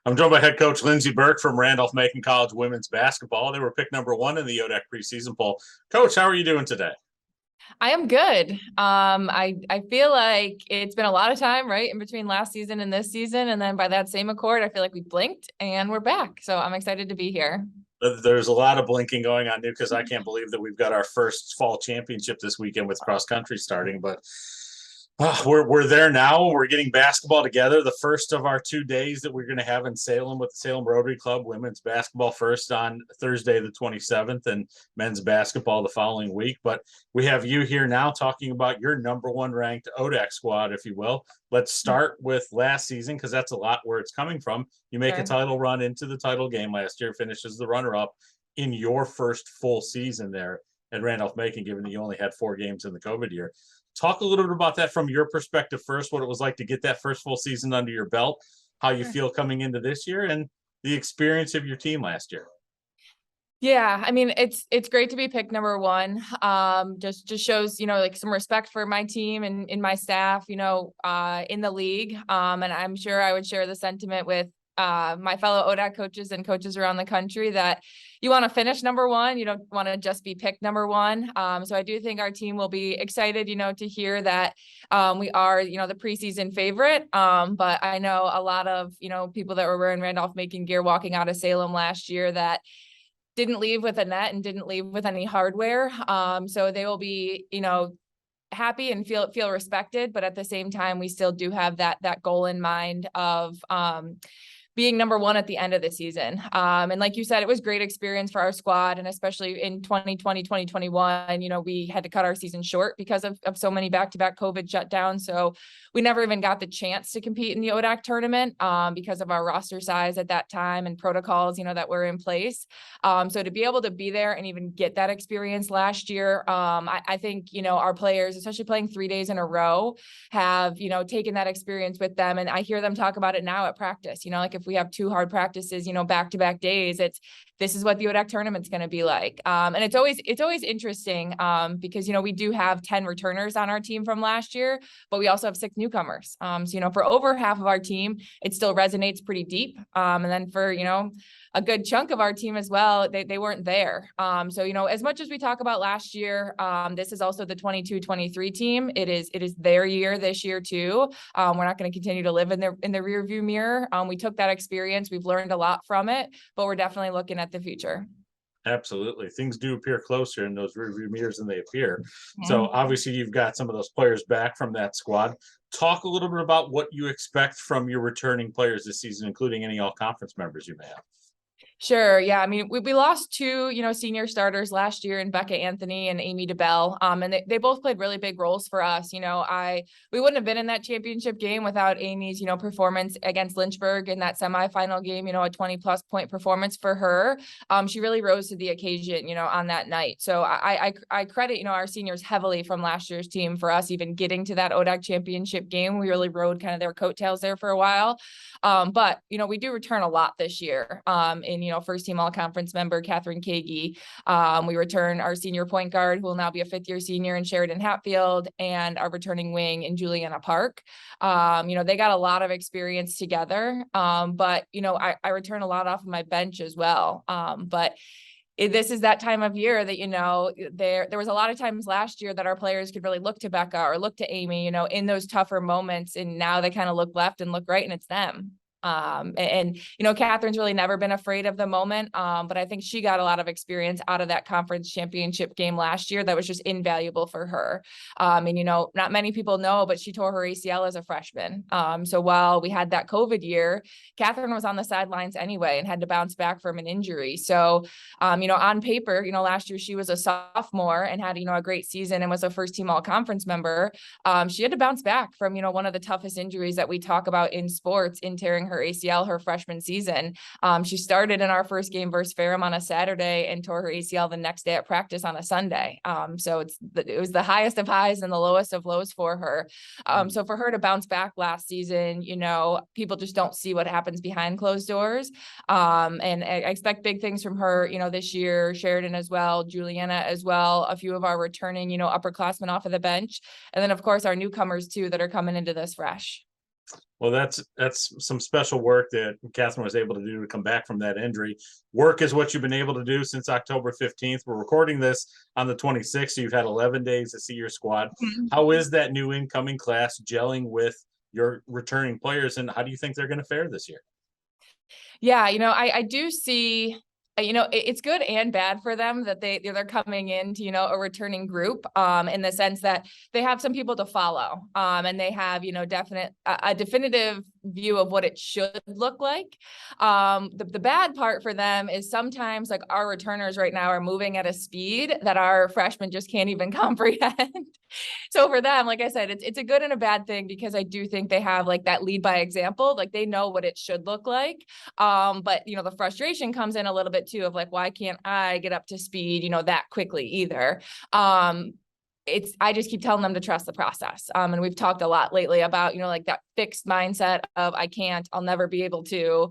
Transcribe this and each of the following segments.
I'm joined by head coach Lindsey Burke from Randolph-Macon College women's basketball. They were picked number one in the ODAC preseason poll. Coach, how are you doing today? I am good. I feel like it's been a lot of time, right, in between last season and this season, and then by that same accord, I feel like we blinked and we're back. So I'm excited to be here. There's a lot of blinking going on, because I can't believe that we've got our first fall championship this weekend with cross country starting. But we're there now. We're getting basketball together. The first of our 2 days that we're going to have in Salem with the Salem Rotary Club women's basketball first on Thursday the 27th, and men's basketball the following week. But we have you here now talking about your number one ranked ODAC squad, if you will. Let's start with last season, because that's a lot where it's coming from. You make a title run into the title game last year, finishes the runner-up in your first full season there at Randolph-Macon, given that you only had 4 games in the COVID year. Talk a little bit about that from your perspective first, what it was like to get that first full season under your belt, how you feel coming into this year, and the experience of your team last year. Yeah, I mean, it's great to be picked number one. Just shows, like some respect for my team and in my staff, in the league. And I'm sure I would share the sentiment with my fellow ODAC coaches and coaches around the country that you want to finish number one. You don't want to just be picked number one. So I do think our team will be excited, to hear that we are, the preseason favorite. But I know a lot of, people that were wearing Randolph-Macon gear walking out of Salem last year that didn't leave with a net and didn't leave with any hardware. So they will be, happy and feel respected, but at the same time, we still do have that goal in mind of being number one at the end of the season. And like you said, it was great experience for our squad. And especially in 2020, 2021, we had to cut our season short because of so many back-to-back COVID shutdowns. So we never even got the chance to compete in the ODAC tournament because of our roster size at that time and protocols, that were in place. So to be able to be there and even get that experience last year, I think, our players, especially playing 3 days in a row, have, taken that experience with them. And I hear them talk about it now at practice, like if we have 2 hard practices, back-to-back days, this is what the ODAC tournament's going to be like. And it's always interesting because, we do have 10 returners on our team from last year, but we also have 6 newcomers. So, for over half of our team, it still resonates pretty deep. And then for, a good chunk of our team as well, they weren't there. So, as much as we talk about last year, this is also the 22-23 team. It is their year this year too. We're not going to continue to live in the rear view mirror. We took that experience. We've learned a lot from it, but we're definitely looking at the future. Absolutely. Things do appear closer in those rearview mirrors than they appear. So obviously you've got some of those players back from that squad. Talk a little bit about what you expect from your returning players this season, including any all-conference members you may have. Sure. Yeah. I mean, we lost 2, senior starters last year in Becca Anthony and Amy DeBell. And they both played really big roles for us. We wouldn't have been in that championship game without Amy's, performance against Lynchburg in that semifinal game, a 20+ point performance for her. She really rose to the occasion, on that night. So I credit, our seniors heavily from last year's team for us even getting to that ODAC championship game. We really rode kind of their coattails there for a while. But, we do return a lot this year in, first team all conference member, Catherine Kagi. We return our senior point guard, who will now be a 5th-year senior in Sheridan Hatfield, and our returning wing in Juliana Park. They got a lot of experience together. But, I return a lot off of my bench as well. But this is that time of year that, there was a lot of times last year that our players could really look to Becca or look to Amy, in those tougher moments. And now they kind of look left and look right, and it's them. Catherine's really never been afraid of the moment. But I think she got a lot of experience out of that conference championship game last year that was just invaluable for her. Not many people know, but she tore her ACL as a freshman. So while we had that COVID year, Catherine was on the sidelines anyway and had to bounce back from an injury. So, on paper, last year she was a sophomore and had, a great season and was a first team all conference member. She had to bounce back from, one of the toughest injuries that we talk about in sports, in tearing her ACL her freshman season. She started in our first game versus Ferrum on a Saturday and tore her ACL the next day at practice on a Sunday. So it was the highest of highs and the lowest of lows for her. So for her to bounce back last season, people just don't see what happens behind closed doors. And I expect big things from her, this year. Sheridan as well, Juliana as well, a few of our returning, upperclassmen off of the bench. And then of course our newcomers too that are coming into this fresh. Well, that's some special work that Catherine was able to do to come back from that injury. Work is what you've been able to do since October 15th. We're recording this on the 26th, so you've had 11 days to see your squad. Mhm. How is that new incoming class gelling with your returning players, and how do you think they're going to fare this year? Yeah, I do see, it's good and bad for them that they're coming into, a returning group, in the sense that they have some people to follow, and they have, a definitive view of what it should look like. The bad part for them is sometimes like our returners right now are moving at a speed that our freshmen just can't even comprehend. So for them, like I said, it's a good and a bad thing, because I do think they have like that lead by example, like they know what it should look like. But the frustration comes in a little bit too of like, why can't I get up to speed, that quickly either? I just keep telling them to trust the process. And we've talked a lot lately about, like that fixed mindset of I'll never be able to,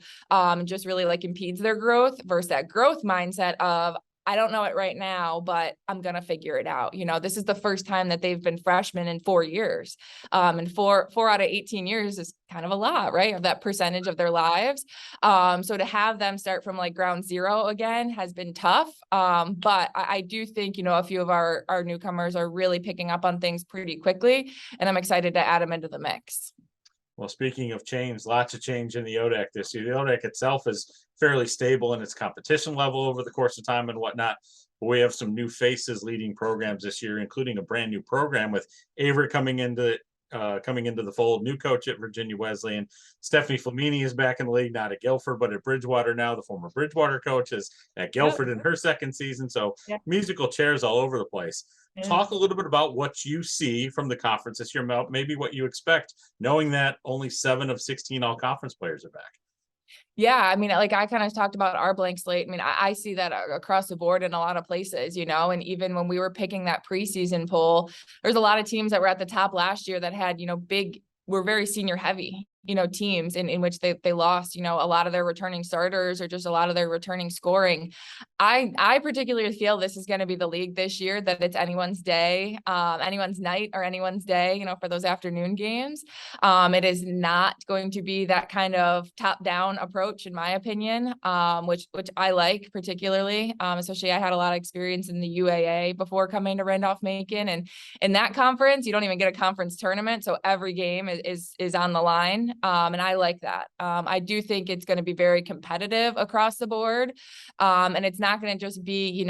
just really like impedes their growth, versus that growth mindset of I don't know it right now, but I'm going to figure it out. This is the first time that they've been freshmen in 4 years. And four out of 18 years is kind of a lot, right? Of that percentage of their lives. So to have them start from like ground zero again has been tough. But I do think, a few of our newcomers are really picking up on things pretty quickly, and I'm excited to add them into the mix. Well, speaking of change, lots of change in the ODAC this year. The ODAC itself is fairly stable in its competition level over the course of time and whatnot. But we have some new faces leading programs this year, including a brand new program with Avery coming into the fold, new coach at Virginia Wesleyan. Stephanie Flamini is back in the league, not at Guilford, but at Bridgewater now. The former Bridgewater coach is at Guilford in her second season. So musical chairs all over the place. Talk a little bit about what you see from the conference this year, maybe what you expect, knowing that only 7 of 16 all-conference players are back. Yeah, I mean, like I kind of talked about our blank slate. I mean, I see that across the board in a lot of places, and even when we were picking that preseason poll, there's a lot of teams that were at the top last year that had, were very senior heavy, teams in which they lost, a lot of their returning starters or just a lot of their returning scoring. I particularly feel this is going to be the league this year that it's anyone's day, anyone's night or anyone's day, for those afternoon games. It is not going to be that kind of top down approach, in my opinion, which I like particularly, especially I had a lot of experience in the UAA before coming to Randolph-Macon, and in that conference, you don't even get a conference tournament. So every game is on the line. And I like that. I do think it's going to be very competitive across the board. And it's not going to just be,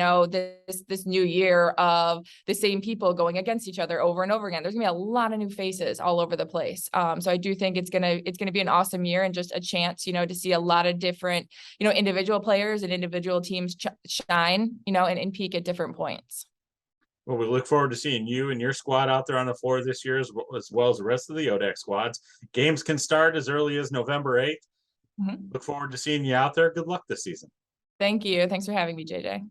this new year of the same people going against each other over and over again. There's gonna be a lot of new faces all over the place. So I do think it's gonna be an awesome year, and just a chance, to see a lot of different, individual players and individual teams shine, and peak at different points. Well, we look forward to seeing you and your squad out there on the floor this year, as well as the rest of the ODAC squads. Games can start as early as November 8th. Look forward to seeing you out there. Good luck this season. Thank you. Thanks for having me, JJ.